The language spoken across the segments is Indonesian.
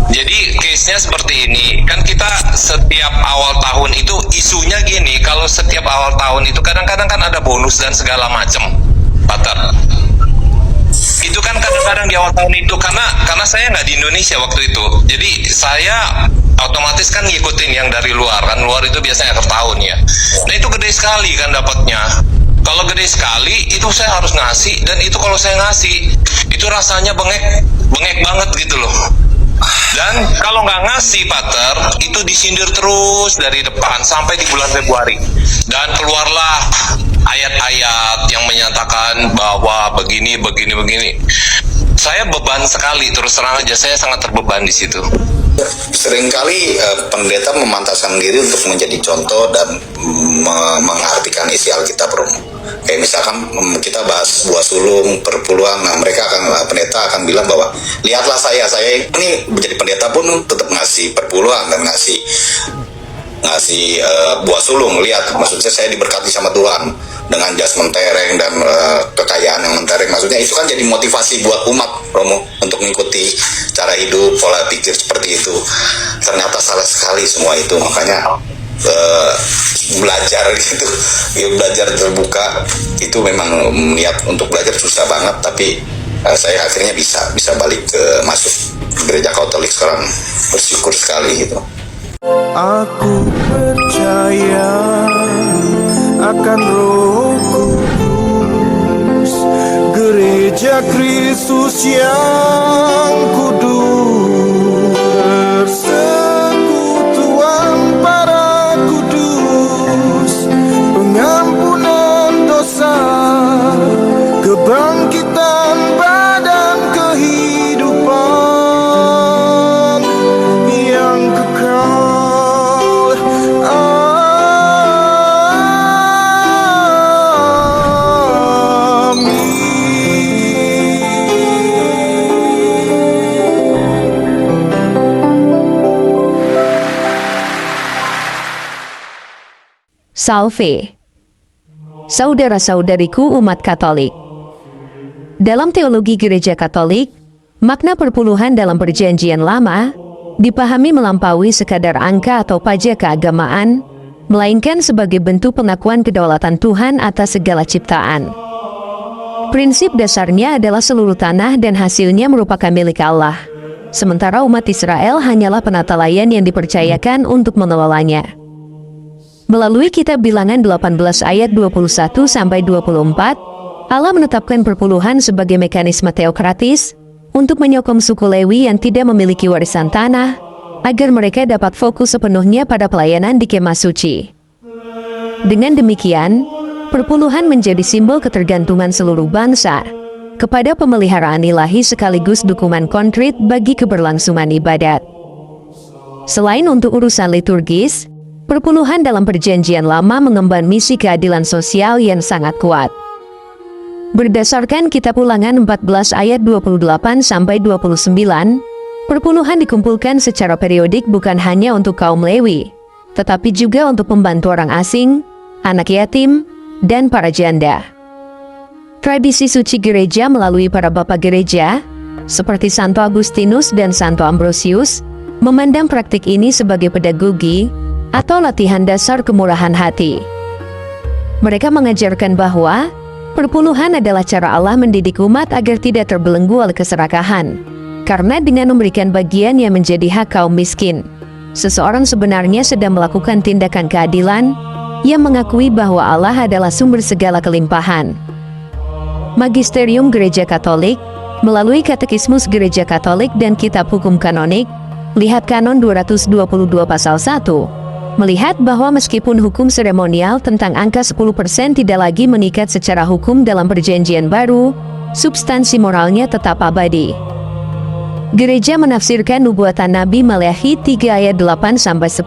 Jadi case-nya seperti ini, kan kita setiap awal tahun itu isunya gini, kalau setiap awal tahun itu kadang-kadang kan ada bonus dan segala macam, Pater. Itu kan kadang-kadang di awal tahun itu, karena saya nggak di Indonesia waktu itu, jadi saya otomatis kan ngikutin yang dari luar, kan luar itu biasanya akhir tahun ya. Nah itu gede sekali kan dapatnya. Kalau gede sekali itu saya harus ngasih, dan itu kalau saya ngasih itu rasanya bengek banget gitu loh. Dan kalau nggak ngasih, Pater, itu disindir terus dari depan sampai di bulan Februari. Dan keluarlah ayat-ayat yang menyatakan bahwa begini. Saya beban sekali, terus terang aja saya sangat terbeban di situ. Seringkali pendeta memantaskan diri untuk menjadi contoh dan mengartikan isi Alkitab, Romo. Kayak misalkan kita bahas buah sulung, perpuluhan, nah pendeta akan bilang bahwa lihatlah saya ini menjadi pendeta pun tetap ngasih perpuluhan dan ngasih buah sulung. Lihat, maksudnya saya diberkati sama Tuhan dengan jas mentereng dan kekayaan yang mentereng. Maksudnya itu kan jadi motivasi buat umat, Romo, untuk mengikuti cara hidup, pola pikir seperti itu. Ternyata salah sekali semua itu, makanya belajar gitu ya, belajar terbuka itu memang niat untuk belajar susah banget, tapi saya akhirnya bisa balik ke masuk gereja Katolik sekarang, bersyukur sekali gitu. Aku percaya akan Roh Kudus, gereja Kristus yang kudus, persekutuan para kudus, pengampunan dosa, kebangkitan badan, kehidupan yang kekal. Salve, saudara-saudariku umat Katolik. Dalam teologi Gereja Katolik, makna perpuluhan dalam Perjanjian Lama dipahami melampaui sekadar angka atau pajak keagamaan, melainkan sebagai bentuk pengakuan kedaulatan Tuhan atas segala ciptaan. Prinsip dasarnya adalah seluruh tanah dan hasilnya merupakan milik Allah, sementara umat Israel hanyalah penata layan yang dipercayakan untuk mengelolanya. Melalui kitab Bilangan 18 ayat 21-24, Allah menetapkan perpuluhan sebagai mekanisme teokratis untuk menyokong suku Lewi yang tidak memiliki warisan tanah, agar mereka dapat fokus sepenuhnya pada pelayanan di kemah suci. Dengan demikian, perpuluhan menjadi simbol ketergantungan seluruh bangsa kepada pemeliharaan ilahi sekaligus dukungan konkret bagi keberlangsungan ibadat. Selain untuk urusan liturgis, perpuluhan dalam Perjanjian Lama mengemban misi keadilan sosial yang sangat kuat. Berdasarkan kitab Ulangan 14 ayat 28-29, perpuluhan dikumpulkan secara periodik bukan hanya untuk kaum Lewi, tetapi juga untuk pembantu orang asing, anak yatim, dan para janda. Tradisi suci gereja melalui para bapak gereja, seperti Santo Agustinus dan Santo Ambrosius, memandang praktik ini sebagai pedagogi atau latihan dasar kemurahan hati. Mereka mengajarkan bahwa perpuluhan adalah cara Allah mendidik umat agar tidak terbelenggu oleh keserakahan, karena dengan memberikan bagian yang menjadi hak kaum miskin, seseorang sebenarnya sedang melakukan tindakan keadilan yang mengakui bahwa Allah adalah sumber segala kelimpahan. Magisterium Gereja Katolik, melalui Katekismus Gereja Katolik dan Kitab Hukum Kanonik, lihat Kanon 222 pasal 1, melihat bahwa meskipun hukum seremonial tentang angka 10% tidak lagi mengikat secara hukum dalam Perjanjian Baru, substansi moralnya tetap abadi. Gereja menafsirkan nubuatan Nabi Maleakhi 3 ayat 8-10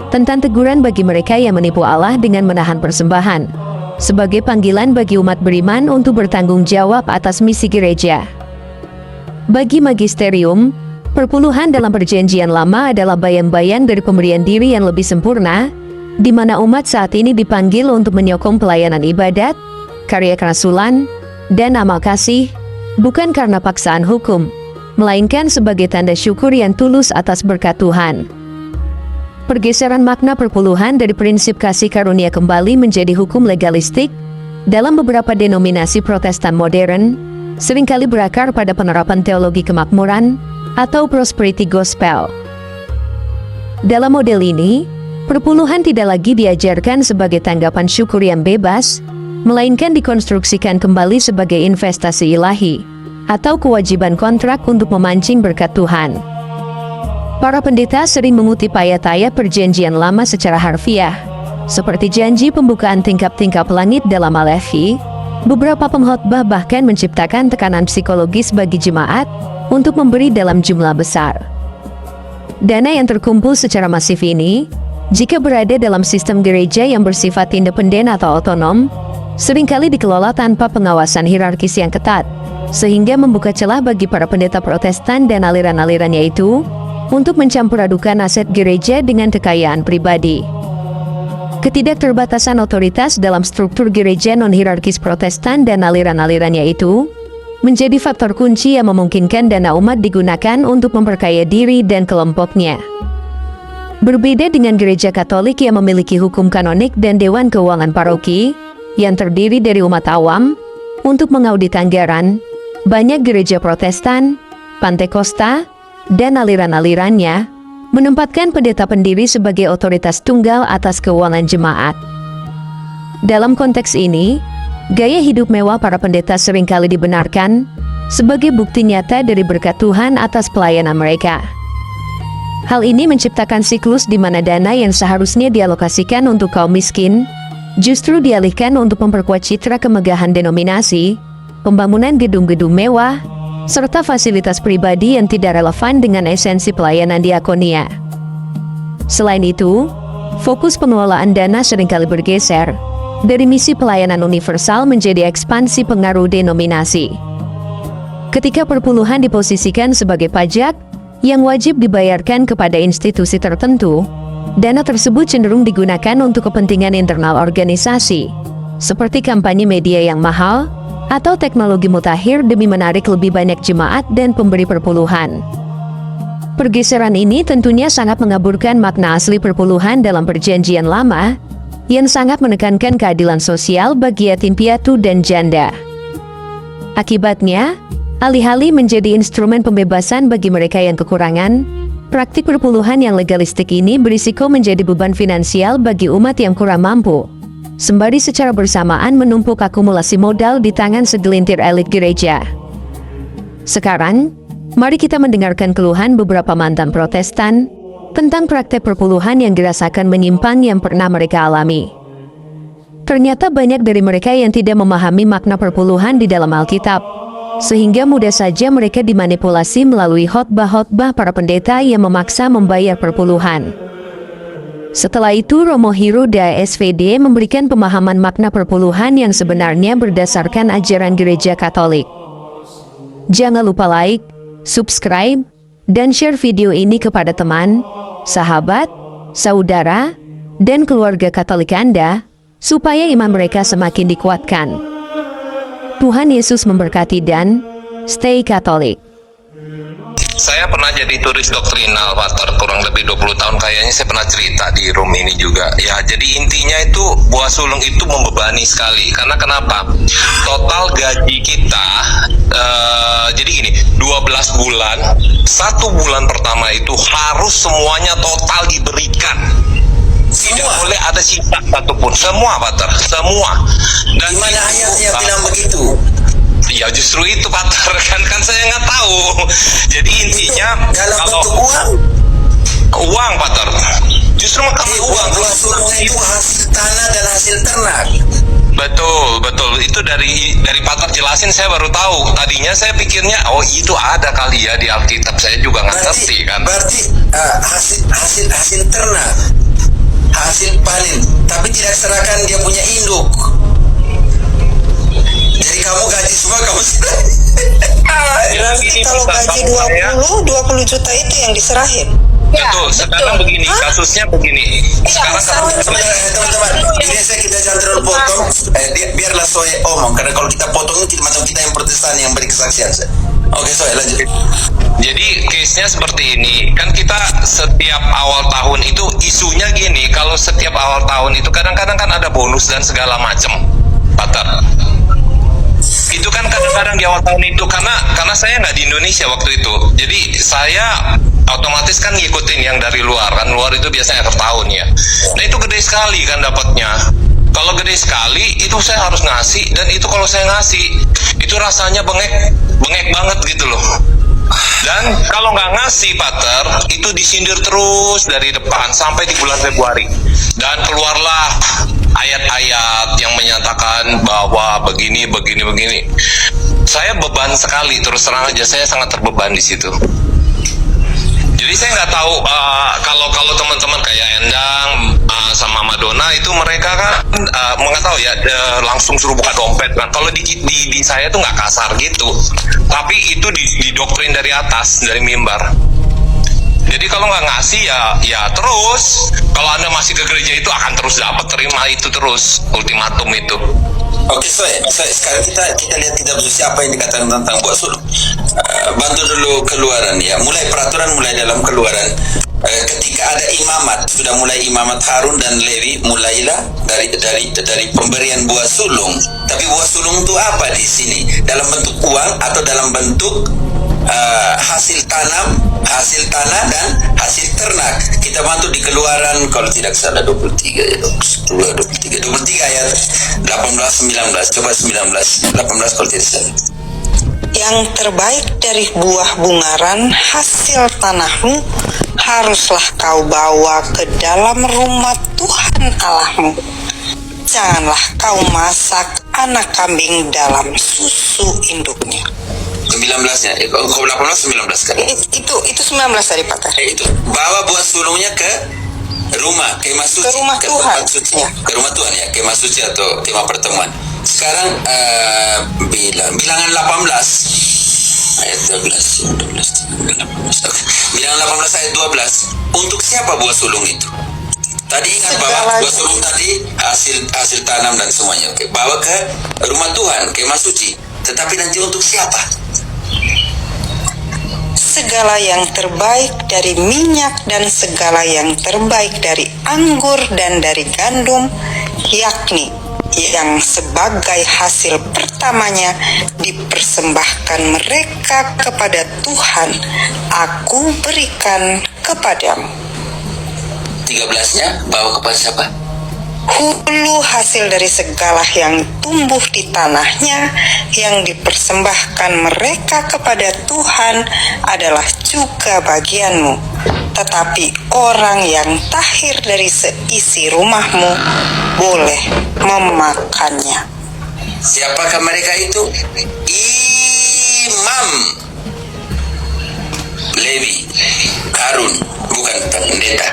tentang teguran bagi mereka yang menipu Allah dengan menahan persembahan, sebagai panggilan bagi umat beriman untuk bertanggung jawab atas misi gereja. Bagi magisterium, perpuluhan dalam Perjanjian Lama adalah bayang-bayang dari pemberian diri yang lebih sempurna, di mana umat saat ini dipanggil untuk menyokong pelayanan ibadat, karya kerasulan, dan amal kasih, bukan karena paksaan hukum, melainkan sebagai tanda syukur yang tulus atas berkat Tuhan. Pergeseran makna perpuluhan dari prinsip kasih karunia kembali menjadi hukum legalistik dalam beberapa denominasi Protestan modern seringkali berakar pada penerapan teologi kemakmuran atau prosperity gospel. Dalam model ini, perpuluhan tidak lagi diajarkan sebagai tanggapan syukur yang bebas, melainkan dikonstruksikan kembali sebagai investasi ilahi atau kewajiban kontrak untuk memancing berkat Tuhan. Para pendeta sering mengutip ayat-ayat perjanjian lama secara harfiah, seperti janji pembukaan tingkap-tingkap langit dalam Maleakhi. Beberapa pengkhotbah bahkan menciptakan tekanan psikologis bagi jemaat untuk memberi dalam jumlah besar. Dana yang terkumpul secara masif ini, jika berada dalam sistem gereja yang bersifat independen atau otonom, seringkali dikelola tanpa pengawasan hierarkis yang ketat, sehingga membuka celah bagi para pendeta Protestan dan aliran-alirannya itu untuk mencampur adukan aset gereja dengan kekayaan pribadi. Ketidakterbatasan otoritas dalam struktur gereja non-hierarkis Protestan dan aliran-alirannya itu menjadi faktor kunci yang memungkinkan dana umat digunakan untuk memperkaya diri dan kelompoknya. Berbeda dengan gereja Katolik yang memiliki hukum kanonik dan dewan keuangan paroki yang terdiri dari umat awam untuk mengaudit anggaran, banyak gereja Protestan, Pantekosta, dan aliran-alirannya menempatkan pendeta pendiri sebagai otoritas tunggal atas keuangan jemaat. Dalam konteks ini, gaya hidup mewah para pendeta seringkali dibenarkan sebagai bukti nyata dari berkat Tuhan atas pelayanan mereka. Hal ini menciptakan siklus di mana dana yang seharusnya dialokasikan untuk kaum miskin justru dialihkan untuk memperkuat citra kemegahan denominasi, pembangunan gedung-gedung mewah, serta fasilitas pribadi yang tidak relevan dengan esensi pelayanan diakonia. Selain itu, fokus pengelolaan dana seringkali bergeser dari misi pelayanan universal menjadi ekspansi pengaruh denominasi. Ketika perpuluhan diposisikan sebagai pajak yang wajib dibayarkan kepada institusi tertentu, dana tersebut cenderung digunakan untuk kepentingan internal organisasi, seperti kampanye media yang mahal atau teknologi mutakhir demi menarik lebih banyak jemaat dan pemberi perpuluhan. Pergeseran ini tentunya sangat mengaburkan makna asli perpuluhan dalam perjanjian lama yang sangat menekankan keadilan sosial bagi yatim piatu dan janda. Akibatnya, alih-alih menjadi instrumen pembebasan bagi mereka yang kekurangan, praktik perpuluhan yang legalistik ini berisiko menjadi beban finansial bagi umat yang kurang mampu, sembari secara bersamaan menumpuk akumulasi modal di tangan segelintir elit gereja. Sekarang, mari kita mendengarkan keluhan beberapa mantan Protestan tentang praktek perpuluhan yang dirasakan menyimpang yang pernah mereka alami. Ternyata banyak dari mereka yang tidak memahami makna perpuluhan di dalam Alkitab, sehingga mudah saja mereka dimanipulasi melalui khotbah-khotbah para pendeta yang memaksa membayar perpuluhan. Setelah itu, Romo Hiruda SVD memberikan pemahaman makna perpuluhan yang sebenarnya berdasarkan ajaran gereja Katolik. Jangan lupa like, subscribe, dan share video ini kepada teman, sahabat, saudara, dan keluarga Katolik Anda, supaya iman mereka semakin dikuatkan. Tuhan Yesus memberkati dan stay Katolik. Saya pernah jadi turis doktrinal, Pater, kurang lebih 20 tahun. Kayaknya saya pernah cerita di room ini juga. Ya, jadi intinya itu buah sulung itu membebani sekali. Karena kenapa? Total gaji kita, jadi gini, 12 bulan, 1 bulan pertama itu harus semuanya total diberikan. Tidak boleh ada sisa satupun. Semua, Pater, semua. Dan di mana ayatnya bilang begitu? Ya justru itu, Pater, kan saya nggak tahu. Jadi intinya dalam kalau bentuk uang, Pater, justru kalau uang itu hasil tanah dan hasil ternak. Betul itu dari Pater jelasin saya baru tahu. Tadinya saya pikirnya itu ada kali ya di Alkitab, saya juga nggak ngerti kan. Berarti hasil ternak, hasil panen, tapi tidak serahkan dia punya induk. Jadi kamu gaji semua kamu Kalau gaji 20 juta itu yang diserahin. Betul, sekarang begini, kasusnya begini. Sekarang teman-teman, ini kita jangan terlalu potong. Biarlah Soe omong, karena kalau kita potong itu macam kita yang Protestan yang beri kesaksian. Oke, Soe lanjut. Jadi case-nya seperti ini, kan kita setiap awal tahun itu isunya gini, kalau setiap awal tahun itu kadang-kadang kan ada bonus dan segala macam, Pater. Itu kan kadang-kadang di awal tahun itu, karena saya nggak di Indonesia waktu itu, jadi saya otomatis kan ngikutin yang dari luar, kan luar itu biasanya akhir tahun ya. Nah itu gede sekali kan dapatnya. Kalau gede sekali itu saya harus ngasih, dan itu kalau saya ngasih itu rasanya bengek banget gitu loh. Dan kalau nggak ngasih, Pater, itu disindir terus dari depan sampai di bulan Februari. Dan keluarlah ayat-ayat yang menyatakan bahwa begini. Saya beban sekali, terus terang aja saya sangat terbeban di situ. Jadi saya nggak tahu kalau teman-teman kayak Endang sama Madonna itu mereka kan nggak tahu ya, langsung suruh buka dompet kan. Kalau di saya tuh nggak kasar gitu, tapi itu didoktrin dari atas, dari mimbar. Jadi kalau nggak ngasih ya terus, kalau Anda masih ke gereja itu akan terus dapat, terima itu terus, ultimatum itu. Oke, sekarang kita lihat kitab suci apa yang dikatakan tentang buah sulung. Bantu dulu Keluaran ya. Mulai peraturan mulai dalam Keluaran. Ketika ada imamat, sudah mulai imamat Harun dan Lewi, mulailah dari pemberian buah sulung. Tapi buah sulung itu apa di sini? Dalam bentuk uang atau dalam bentuk hasil tanah dan hasil ternak. Kita bantu di Keluaran kalau tidak salah 23 ya, 23 ayat 18-19. Coba 18 kalau tidak salah. Yang terbaik dari buah bungaran hasil tanahmu haruslah kau bawa ke dalam rumah Tuhan Allahmu. Janganlah kau masak anak kambing dalam susu induknya. 19-nya, kalau 18 19 kan? Itu 19 dari Pater. Itu bawa buah sulungnya ke rumah kemah suci, Ke rumah Tuhan. tempat suci, Ya. ke rumah Tuhan ya, kemah suci atau kemah pertemuan. Sekarang bilangan 18 ayat 12, 18. Bilangan 18 ayat 12. Untuk siapa buah sulung itu? Tadi ingat bahwa buah sulung tadi hasil tanam dan semuanya. Oke, bawa ke rumah Tuhan, kemah suci. Tetapi nanti untuk siapa? Segala yang terbaik dari minyak dan segala yang terbaik dari anggur dan dari gandum, yakni yang sebagai hasil pertamanya dipersembahkan mereka kepada Tuhan, aku berikan kepadamu. 13-nya bawa kepada siapa? Hulu hasil dari segala yang tumbuh di tanahnya yang dipersembahkan mereka kepada Tuhan adalah juga bagianmu. Tetapi orang yang tahir dari seisi rumahmu boleh memakannya. Siapakah mereka itu? Imam Lewi, Harun, bukan pendeta.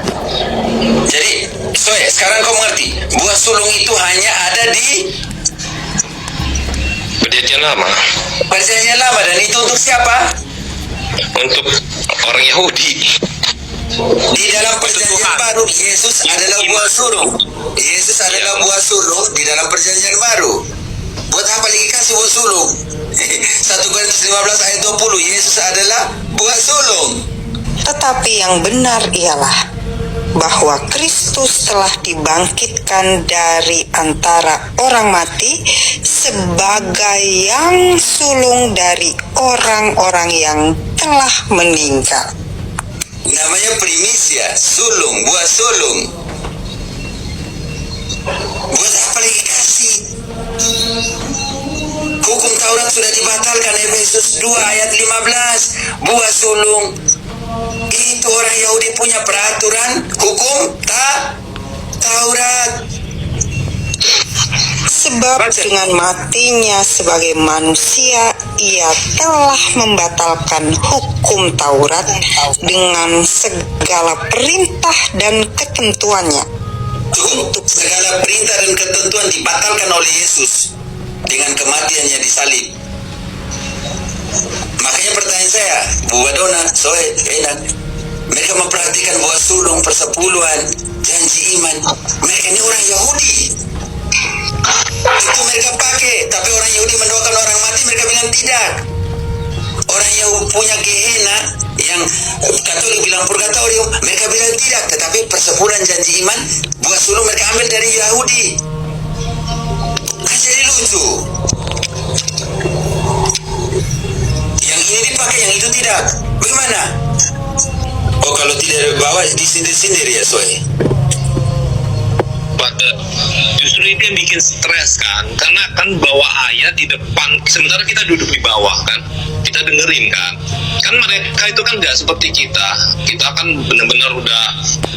Jadi, sekarang kau mengerti, buah sulung itu hanya ada di Perjanjian Lama. Perjanjian Lama, dan itu untuk siapa? Untuk orang Yahudi. Di dalam Perjanjian Baru, Yesus adalah buah sulung. Yesus adalah buah sulung di dalam Perjanjian Baru. Buat apa lagi kasih buah sulung? 1 Korintus 15 ayat 20, Yesus adalah buah sulung. Tetapi yang benar ialah bahwa Kristus telah dibangkitkan dari antara orang mati sebagai yang sulung dari orang-orang yang telah meninggal. Namanya primisia, sulung, buah sulung. Buat apa lagi kasih? Hukum Taurat sudah dibatalkan, Efesus 2 ayat 15. Buah sulung itu orang Yahudi punya peraturan hukum Taurat. Sebab dengan matinya sebagai manusia, ia telah membatalkan hukum Taurat dengan segala perintah dan ketentuannya. Cukup, segala perintah dan ketentuan dibatalkan oleh Yesus dengan kematiannya di salib. Makanya pertanyaan saya, Bu Madonna, Soe, enak, mereka mempraktikkan buah sulung, persepuluhan, janji iman. Mereka ini orang Yahudi. Itu mereka pakai, tapi orang Yahudi mendoakan orang mati, mereka bilang tidak. orang yang punya Gehenna, yang Katolik bilang purgatorium, mereka bilang tidak, tetapi persempurnaan janji iman buat sulung mereka ambil dari Yahudi. Kan jadi lucu. Yang ini dipakai, yang itu tidak. Bagaimana? Oh, kalau tidak bawa disindir-sindir ya, Soe. Justru itu yang bikin stres kan, karena kan bawa ayat di depan, sementara kita duduk di bawah kan, kita dengerin kan mereka itu kan nggak seperti kita kan benar-benar udah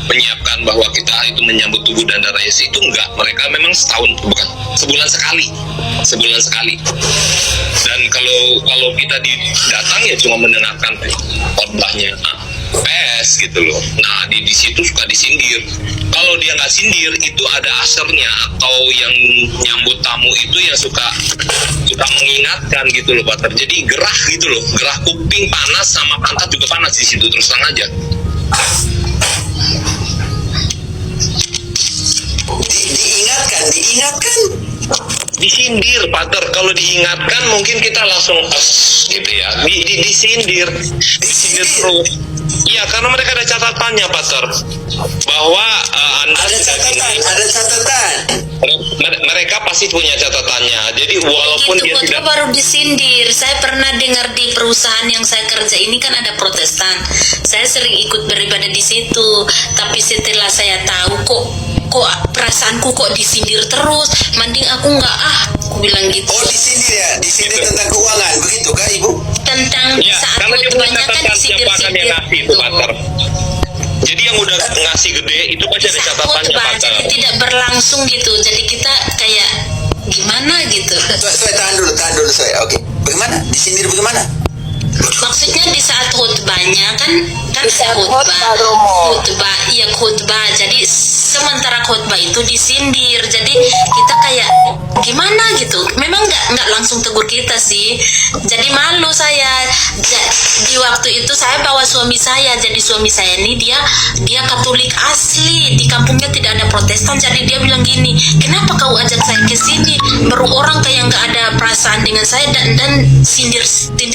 menyiapkan bahwa kita itu menyambut tubuh dan darah Yesus. Itu enggak, mereka memang setahun, bukan sebulan sekali, dan kalau kita datang ya cuma mendengarkan khotbahnya, gitu loh. Nah di situ suka disindir. Kalau dia nggak sindir, itu ada asernya atau yang nyambut tamu itu yang suka mengingatkan gitu loh, Pater. Jadi gerah gitu loh, gerah kuping panas sama pantat juga panas di situ, terus terang aja. Diingatkan. Disindir, Pater. Kalau diingatkan mungkin kita langsung gitu ya. Disindir terus. Iya, karena mereka ada catatannya, Pater, bahwa Anda ada catatan. Mereka pasti punya catatannya. Jadi walaupun dia Begitu, tidak baru disindir. Saya pernah dengar di perusahaan yang saya kerja ini kan ada Protestan. Saya sering ikut beribadah di situ. Tapi setelah saya tahu kok perasaanku kok disindir terus, mending aku nggak aku bilang gitu. Oh, disindir tentang keuangan, begitu kah Ibu? Tentang ya, saat karena dia khotbahnya kan mencatatkan siapa kan yang ngasih itu, Pater. Jadi yang udah ngasih gede itu pasti ada catatannya, khotbah, Pater. jadi tidak berlangsung gitu. Jadi kita kayak gimana gitu. Soe, tahan dulu Soe. Oke. Bagaimana? Disindir bagaimana? Maksudnya di saat khotbahnya kan saat khotbah. khotbah, Romo. Khotbah. Jadi sementara khotbah itu disindir. Jadi kita kayak gimana gitu. Memang nggak langsung tegur kita sih. Jadi malu saya. Di waktu itu saya bawa suami saya. Jadi suami saya ini dia Katolik asli. Di kampungnya tidak ada Protestan. Jadi dia bilang gini, kenapa kau ajak saya ke sini? Baru orang kayak nggak ada perasaan dengan saya dan sindir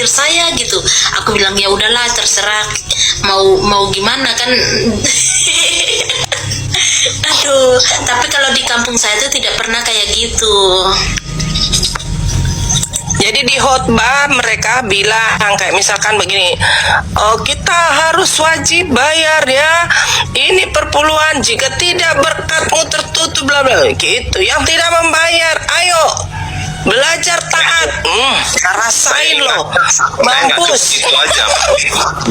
saya gitu. Aku bilang ya udahlah, terserah, mau gimana kan. Aduh, tapi kalau di kampung saya itu tidak pernah kayak gitu. Jadi di khotbah mereka bilang kayak misalkan begini, oh kita harus wajib bayar ya, ini perpuluhan, jika tidak berkatmu tertutup bla bla gitu. Yang tidak membayar, ayo belajar taat. Rasain loh, mampus. Itu aja,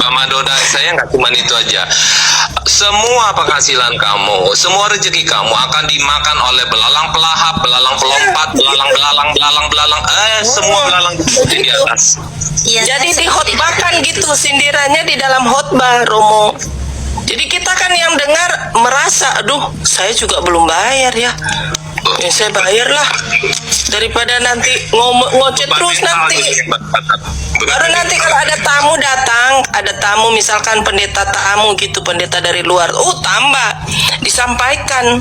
Mbak Madoda. Saya nggak cuma itu aja. Semua penghasilan kamu, semua rezeki kamu akan dimakan oleh belalang pelahap, belalang pelompat, belalang, semua belalang di atas. Ya, Jadi saya dikhotbahkan gitu sindirannya di dalam khotbah, Romo. Jadi kita kan yang dengar merasa, aduh saya juga belum bayar ya. Ya saya bayar lah, daripada nanti ngocet terus nanti. Baru nanti kalau ada tamu datang, ada tamu misalkan pendeta tamu gitu, pendeta dari luar, tambah disampaikan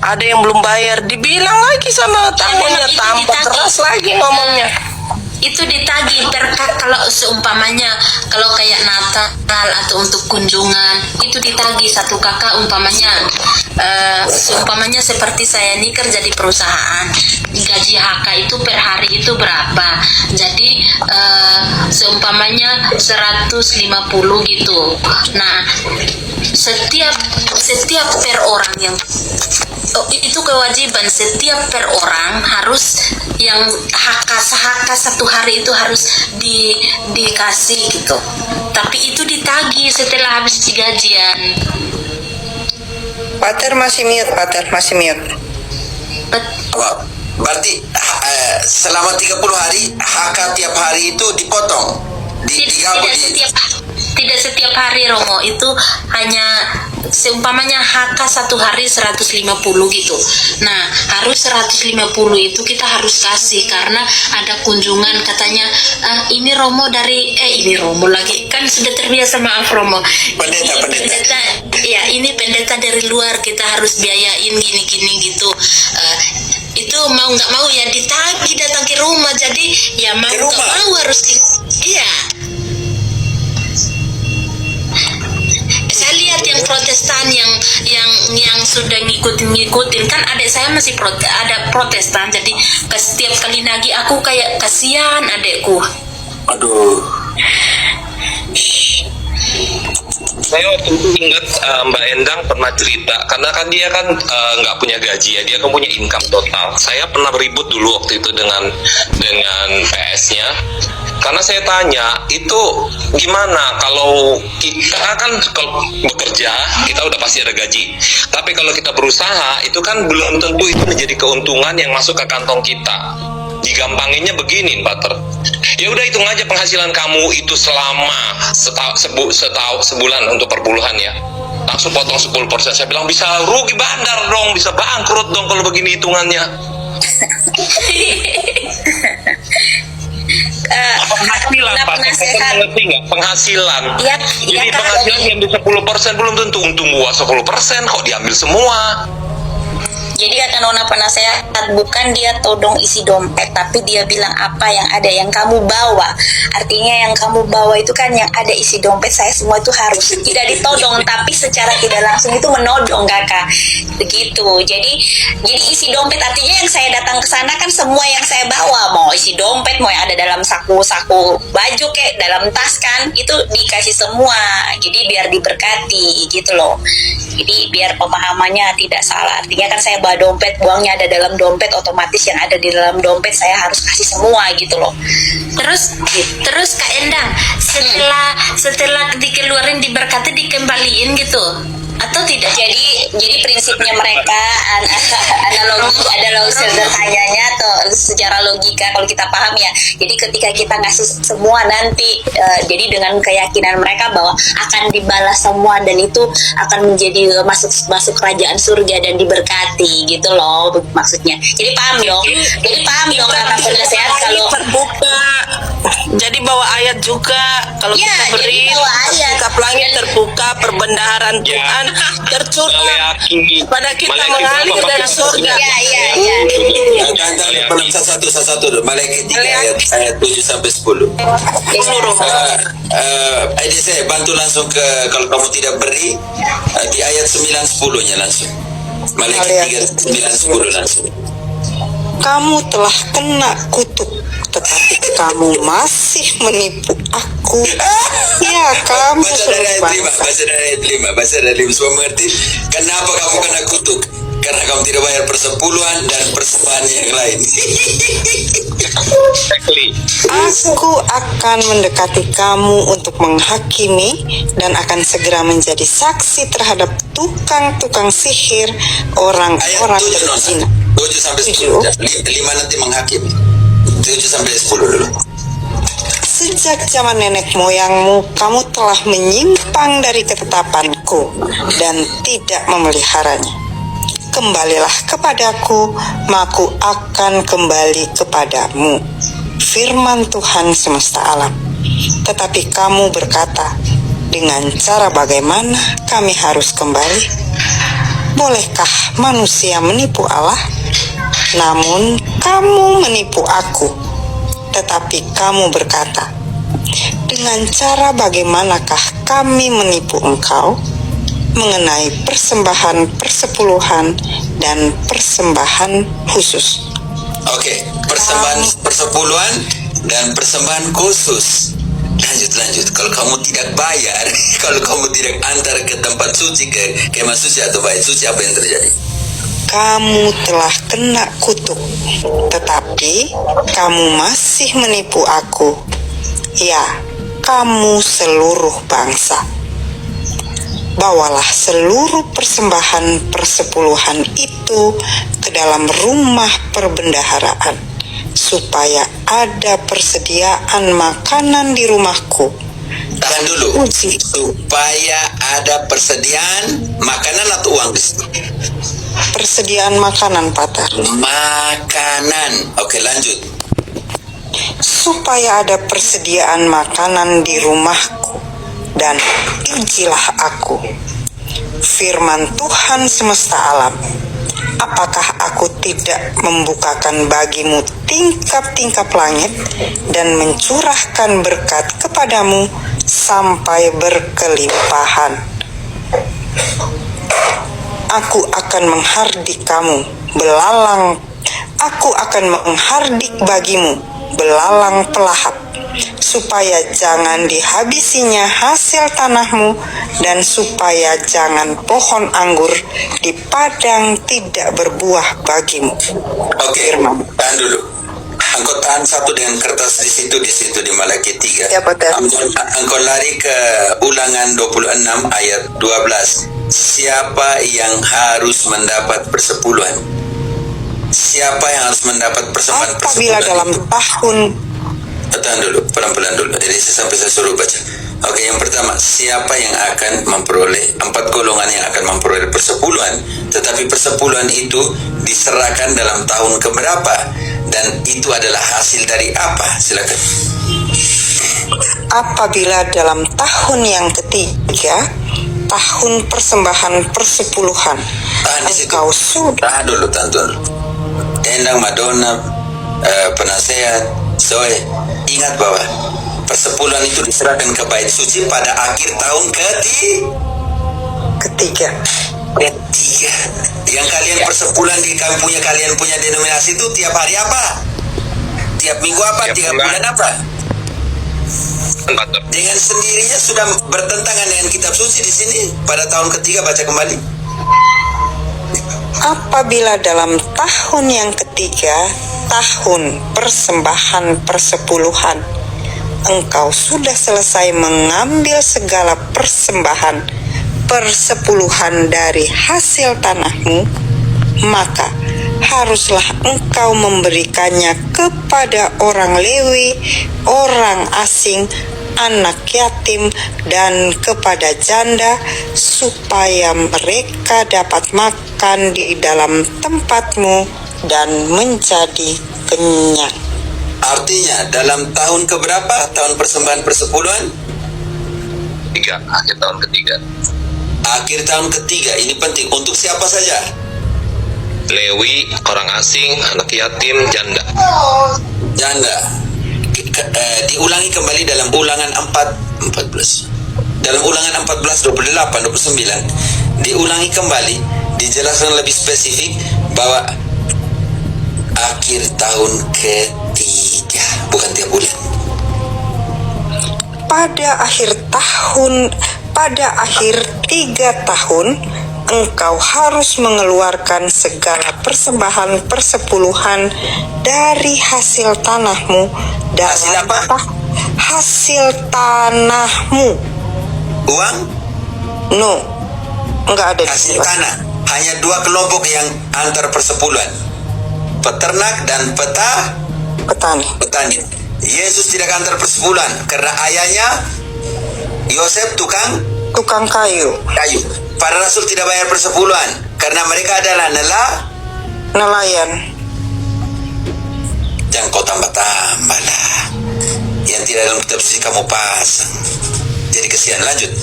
ada yang belum bayar, dibilang lagi sama tamunya, tambah keras lagi ngomongnya. Itu ditagih kalau seumpamanya kalau kayak Natal atau untuk kunjungan itu ditagih satu kakak umpamanya seumpamanya seperti saya ini kerja di perusahaan, gaji HK itu per hari itu berapa, jadi seumpamanya 150 gitu. Nah setiap per orang yang itu kewajiban, setiap per orang harus yang HK satu hari itu harus dikasih gitu. Tapi itu ditagih setelah habis gajian. Pater masih mute. Berarti selama 30 hari HK tiap hari itu dipotong. Tidak setiap hari, Romo. Itu hanya seumpamanya HK satu hari 150 gitu. Nah, harus 150 itu kita harus kasih karena ada kunjungan katanya ini Romo dari ini Romo lagi kan sudah terbiasa, maaf Romo. Pendeta. Ya, ini pendeta dari luar, kita harus biayain gini-gini gitu. Itu mau nggak mau ya ditagih datang ke rumah, jadi ya mau nggak mau harus iya sudah ngikutin kan adik saya masih ada Protestan, jadi setiap kali nagih aku kayak kasihan adekku. Aduh. Saya waktu itu ingat Mbak Endang pernah cerita, karena kan dia kan nggak punya gaji ya, dia kan punya income total. Saya pernah ribut dulu waktu itu dengan PS-nya, karena saya tanya itu gimana kalau kita kan kalau bekerja kita udah pasti ada gaji, tapi kalau kita berusaha itu kan belum tentu itu menjadi keuntungan yang masuk ke kantong kita. Digampanginnya begini, Pater. Ya udah hitung aja penghasilan kamu itu selama sebulan untuk perpuluhan ya. Langsung potong 10%. Saya bilang bisa rugi bandar dong, bisa bangkrut dong kalau begini hitungannya. Penghasilan, Pak. Saya mengerti nggak? Penghasilan. Iya, Jadi Kak. penghasilan diambil 10% belum tentu untung gua 10% kok diambil semua. Jadi kata nona penasehat, bukan dia todong isi dompet, tapi dia bilang apa yang ada yang kamu bawa. Artinya yang kamu bawa itu kan yang ada isi dompet saya semua itu harus tidak ditodong, tapi secara tidak langsung itu menodong kakak. Begitu. Jadi isi dompet artinya yang saya datang ke sana kan semua yang saya bawa, mau isi dompet, mau yang ada dalam saku baju kayak dalam tas kan, itu dikasih semua. Jadi biar diberkati gitu loh. Jadi biar pemahamannya tidak salah. Artinya kan saya bawa dompet, buangnya ada dalam dompet, otomatis yang ada di dalam dompet saya harus kasih semua gitu loh. Terus Kak Endang, setelah dikeluarin diberkati dikembaliin gitu atau tidak? Jadi prinsipnya mereka analogi sederhananya atau secara logika kalau kita paham ya. Jadi ketika kita ngasih semua nanti jadi dengan keyakinan mereka bahwa akan dibalas semua dan itu akan menjadi masuk kerajaan surga dan diberkati gitu loh maksudnya. Jadi paham dong. Jadi paham dong karena penasehat kalau terbuka. Jadi bawa ayat juga kalau Ya, kita beri jadi bawa ayat. kitab langit terbuka, perbendaharaan Ya. Tuhan tercurah pada kita Malaikat mengalir berapa dari pakai surga. ya. Jangan satu dulu. Malaikat 3 ayat 7 sampai 10. Seluruh. Adik saya bantu langsung ke, kalau kamu tidak beri di ayat 9-10-nya langsung. Malaikat 3, 9-10 langsung. Kamu telah kena kutuk, tetapi kamu masih menipu aku. Ya, kamu Baca dari seluruh ayat 5, bangsa. baca dari ayat 5, baca dari 5. Semua mengerti? Kenapa kamu kena kutuk? Karena kamu tidak bayar persepuluhan dan persembahan yang lain. Exactly. Aku akan mendekati kamu untuk menghakimi dan akan segera menjadi saksi terhadap tukang-tukang sihir, Ayat orang-orang 7 berzina. 7 sampai 10. 5 nanti menghakimi. 7 sampai 10 dulu. Sejak zaman nenek moyangmu, kamu telah menyimpang dari ketetapanku dan tidak memeliharanya. Kembalilah kepadaku, maka aku akan kembali kepadamu. Firman Tuhan semesta alam. Tetapi kamu berkata, dengan cara bagaimana kami harus kembali? Bolehkah manusia menipu Allah? Namun kamu menipu aku. Tetapi kamu berkata, dengan cara bagaimanakah kami menipu engkau? Mengenai persembahan persepuluhan dan persembahan khusus. Oke, persembahan persepuluhan dan persembahan khusus. Lanjut. Kalau kamu tidak bayar, kalau kamu tidak antar ke tempat suci, ke kemah suci atau bait suci, apa yang terjadi? Kamu telah kena kutuk, tetapi kamu masih menipu aku. Ya, kamu seluruh bangsa. Bawalah seluruh persembahan persepuluhan itu ke dalam rumah perbendaharaan, supaya ada persediaan makanan di rumahku. Tahan dulu. Supaya ada persediaan makanan atau uang di situ? Persediaan makanan, Patar. Makanan. Oke, lanjut. Supaya ada persediaan makanan di rumahku, dan ujilah aku. Firman Tuhan semesta alam, apakah aku tidak membukakan bagimu tingkap-tingkap langit dan mencurahkan berkat kepadamu sampai berkelimpahan? Aku akan menghardik kamu belalang. Aku akan menghardik bagimu belalang pelahap, supaya jangan dihabisinya hasil tanahmu, dan supaya jangan pohon anggur di padang tidak berbuah bagimu. Oke, tahan dulu. Engkau tahan satu dengan kertas di situ di Malaki 3. Ya, Pater. Engkau lari ke Ulangan 26 ayat 12. Siapa yang harus mendapat persepuluhan? Siapa yang harus mendapat persembahan Apabila persepuluhan dalam itu? tahun Tahan dulu, pelan-pelan dulu. Jadi sampai saya suruh baca. Oke, yang pertama, siapa yang akan memperoleh, 4 golongan yang akan memperoleh persepuluhan, tetapi persepuluhan itu diserahkan dalam tahun keberapa, dan itu adalah hasil dari apa? Silakan. apabila dalam tahun yang ketiga, tahun persembahan persepuluhan, Tahan di situ. engkau sudah Tahan dulu, tahan dulu. Endang, Madonna, penasehat, Zoe, ingat bahwa persepuluhan itu diserahkan ke bait suci pada akhir tahun ketiga. ketiga. Yang kalian persepuluhan di kampungnya kalian punya denominasi itu tiap hari apa? Tiap minggu apa? Tiap Tiap bulan. bulan apa? Pater. Dengan sendirinya sudah bertentangan dengan kitab suci di sini. Pada tahun ketiga baca kembali. Apabila dalam tahun yang ketiga, tahun persembahan persepuluhan, engkau sudah selesai mengambil segala persembahan persepuluhan dari hasil tanahmu, maka haruslah engkau memberikannya kepada orang Lewi, orang asing, anak yatim, dan kepada janda, supaya mereka dapat makan di dalam tempatmu dan menjadi kenyang. Artinya dalam tahun keberapa? Tahun persembahan persepuluhan? 3, akhir tahun ketiga. Akhir tahun ketiga. Ini penting. Untuk siapa saja? Lewi, orang asing, anak yatim, janda. Janda. Diulangi kembali dalam Ulangan 14. Dalam Ulangan 14, 28, 29 diulangi kembali, dijelaskan lebih spesifik bahwa akhir tahun ketiga, bukan tiap bulan. Pada akhir 3 tahun, engkau harus mengeluarkan segala persembahan persepuluhan dari hasil tanahmu. Hasil apa? Hasil tanahmu. Uang? No, enggak ada di Hasil sini. tanah. Hanya 2 kelompok yang antar persepuluhan. Peternak dan petani. Yesus tidak antar persepuluhan karena ayahnya Yosef Tukang kayu, kayu. Para rasul tidak bayar persepuluhan karena mereka adalah nelayan. Jangan kau tambah-tambah lah. Yang tidak dalam kitab suci kamu pasang. Jadi kesian. Lanjut.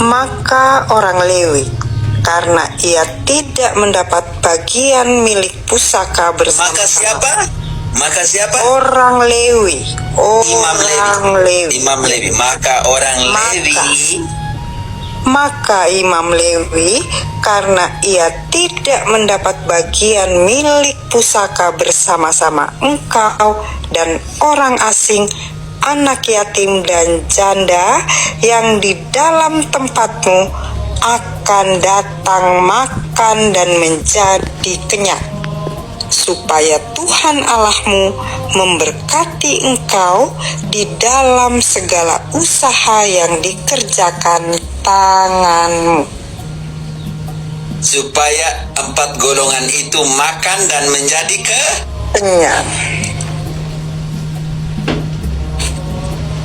Maka orang Lewi, karena ia tidak mendapat bagian milik pusaka bersama. Maka siapa? Orang Lewi. Imam Lewi. Maka orang Lewi. Maka Imam Lewi, karena ia tidak mendapat bagian milik pusaka bersama-sama engkau dan orang asing, anak yatim dan janda yang di dalam tempatmu, akan datang makan dan menjadi kenyang, supaya Tuhan Allahmu memberkati engkau di dalam segala usaha yang dikerjakan tanganmu. Supaya 4 golongan itu makan dan menjadi Kenyang.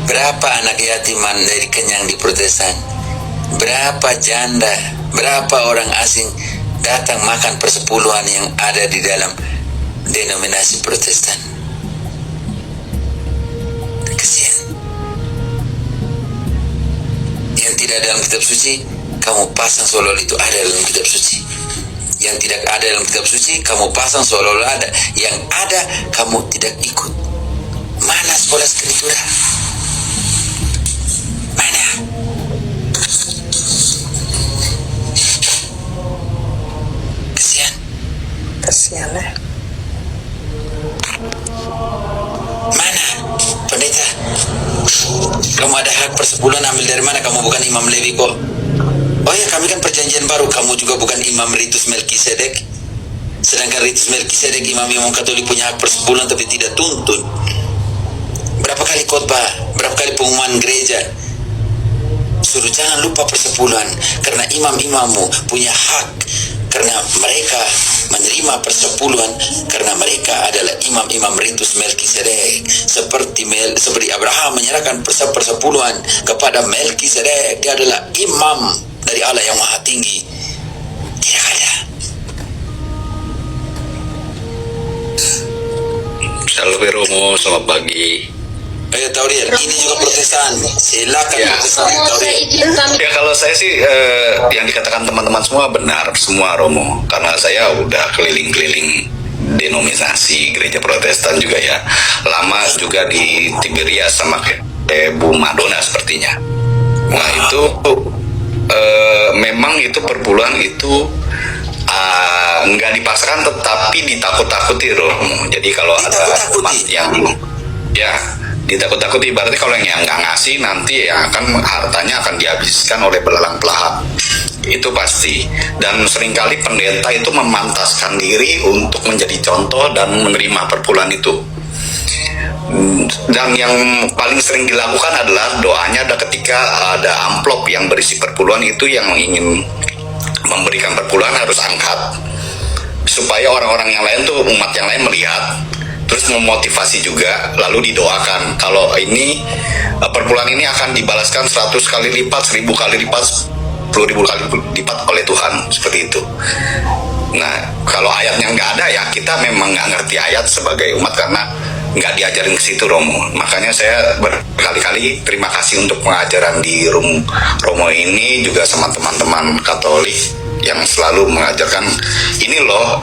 Berapa anak yatim menjadi kenyang di Protestan? Berapa janda? Berapa orang asing datang makan persepuluhan yang ada di dalam denominasi Protestan? Kesian. Yang tidak dalam kitab suci, kamu pasang seolah-olah itu ada dalam kitab suci. Yang tidak ada dalam kitab suci, kamu pasang seolah-olah ada. Yang ada, kamu tidak ikut. Mana sekolah skriptura? Mana? Yana. Mana? Pendeta, kamu ada hak persepuluhan ambil dari mana? Kamu bukan Imam Lewi kok. Oh ya, kami kan perjanjian baru. Kamu juga bukan Imam Ritus Melkisedek. Sedangkan Ritus Melkisedek imam-imam Katolik punya hak persepuluhan tapi tidak tuntun. Berapa kali khotbah, berapa kali pengumuman gereja suruh jangan lupa persepuluhan karena imam-imammu punya hak, karena mereka menerima persepuluhan karena mereka adalah imam-imam Ritus Melkisedek, seperti Abraham menyerahkan persepuluhan kepada Melkisedek. Dia adalah imam dari Allah yang Maha Tinggi. Tidak ada. Shalom Romo, selamat pagi. Ayo Tauriel, ini juga Protestan. Silakan Ya. Protestan Tauriel. Ya kalau saya sih yang dikatakan teman-teman semua benar semua Romo, karena saya udah keliling-keliling denominasi gereja Protestan juga ya, lama juga di Tiberias sama kayak Bu Madonna sepertinya. Nah itu memang itu perpuluhan itu nggak dipaksakan tetapi ditakut-takuti Romo. Jadi kalau ada umat yang ya ditakut-takuti, berarti kalau yang nggak ngasih nanti ya akan hartanya akan dihabiskan oleh belalang pelahap, itu pasti. Dan seringkali pendeta itu memantaskan diri untuk menjadi contoh dan menerima perpuluhan itu. Dan yang paling sering dilakukan adalah doanya ada ketika ada amplop yang berisi perpuluhan itu, yang ingin memberikan perpuluhan harus angkat supaya orang-orang yang lain tuh, umat yang lain melihat, terus memotivasi juga, lalu didoakan kalau ini perpuluhan ini akan dibalaskan 100 kali lipat, 1000 kali lipat, 10.000 kali lipat oleh Tuhan, seperti itu. Nah kalau ayatnya nggak ada ya kita memang nggak ngerti ayat sebagai umat karena nggak diajarin ke situ Romo. Makanya saya berkali-kali terima kasih untuk pengajaran di Romo ini juga sama teman-teman Katolik yang selalu mengajarkan ini loh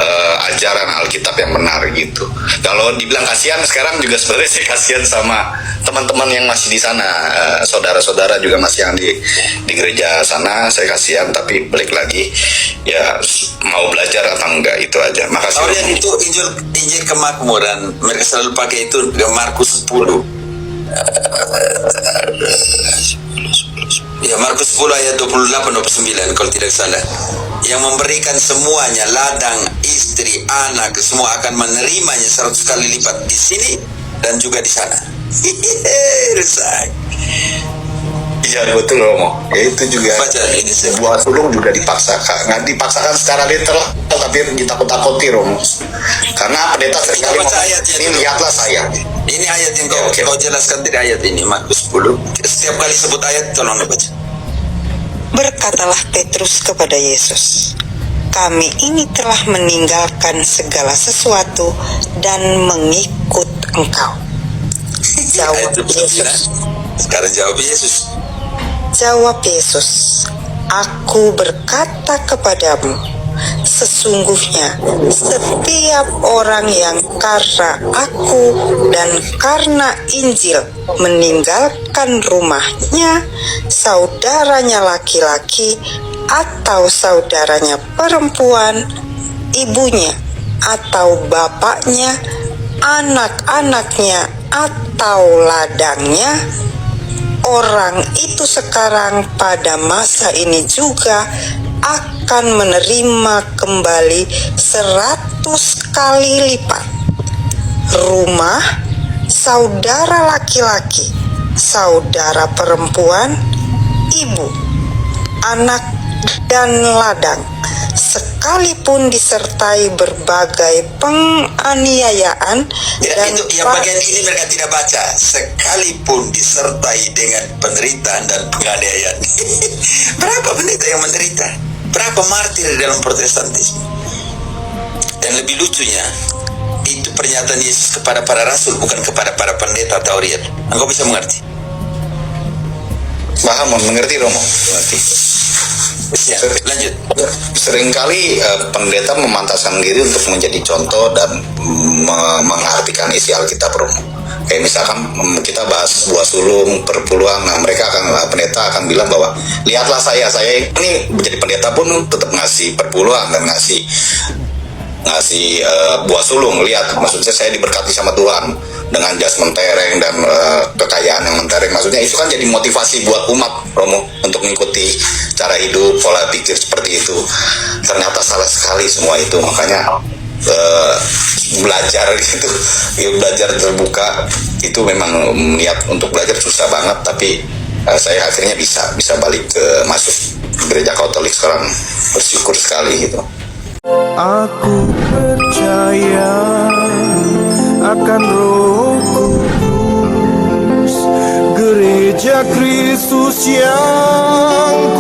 ajaran Alkitab yang benar gitu. Kalau dibilang kasihan sekarang juga sebenarnya saya kasihan sama teman-teman yang masih di sana, saudara-saudara juga masih yang di gereja sana, saya kasihan. Tapi balik lagi ya mau belajar atau enggak itu aja. Makasih. Tauriel, itu Injil kemakmuran mereka selalu pakai itu Markus 10. Ya Markus 10 ayat 28-29 kalau tidak salah, yang memberikan semuanya, ladang, istri, anak, semua akan menerimanya 100 kali lipat di sini dan juga di sana. Rusak. Iya betul Romo. Ya itu juga. Baca ini Buah sulung juga dipaksakan, nggak dipaksakan secara literal, tapi ditakut-takuti Romo. Karena pendeta seringkali baca ayatnya ini dulu. lihatlah saya. Ini ayat yang Oke. kau jelaskan dari ayat ini Markus 10. Setiap kali sebut ayat tolong dibaca. Berkatalah Petrus kepada Yesus, kami ini telah meninggalkan segala sesuatu dan mengikut Engkau. Jawab Ayat 29. Yesus. Sekarang jawab Yesus. Jawab Yesus, aku berkata kepadamu, sesungguhnya setiap orang yang karena aku dan karena Injil meninggalkan rumahnya, saudaranya laki-laki atau saudaranya perempuan, ibunya atau bapaknya, anak-anaknya atau ladangnya, orang itu sekarang pada masa ini juga akan menerima kembali 100 kali lipat. Rumah, saudara laki-laki, saudara perempuan, ibu, anak, dan ladang, sekalipun disertai berbagai penganiayaan Ya, dan itu yang bagian ini mereka tidak baca. Sekalipun disertai dengan penderitaan dan penganiayaan. Berapa pendeta yang menderita? Berapa martir di dalam Protestantisme? Dan lebih lucunya, itu pernyataan Yesus kepada para rasul, bukan kepada para pendeta Tauriel. Engkau bisa mengerti? Paham, mengerti Romo? Mengerti. Ya, lanjut. Seringkali pendeta memantaskan diri untuk menjadi contoh dan mengartikan isi Alkitab Romo. Kayak misalkan kita bahas buah sulung, perpuluhan, nah mereka pendeta akan bilang bahwa lihatlah saya ini menjadi pendeta pun tetap ngasih perpuluhan dan ngasih ngasih buah sulung. Lihat, maksudnya saya diberkati sama Tuhan dengan jas mentereng dan kekayaan yang mentereng. Maksudnya itu kan jadi motivasi buat umat, Romo, untuk mengikuti cara hidup, pola pikir seperti itu. Ternyata salah sekali semua itu, makanya belajar gitu, ya, belajar terbuka itu memang niat untuk belajar susah banget, tapi saya akhirnya bisa balik ke masuk gereja Katolik sekarang, bersyukur sekali gitu. Aku percaya akan Roh Kudus, gereja Kristus yang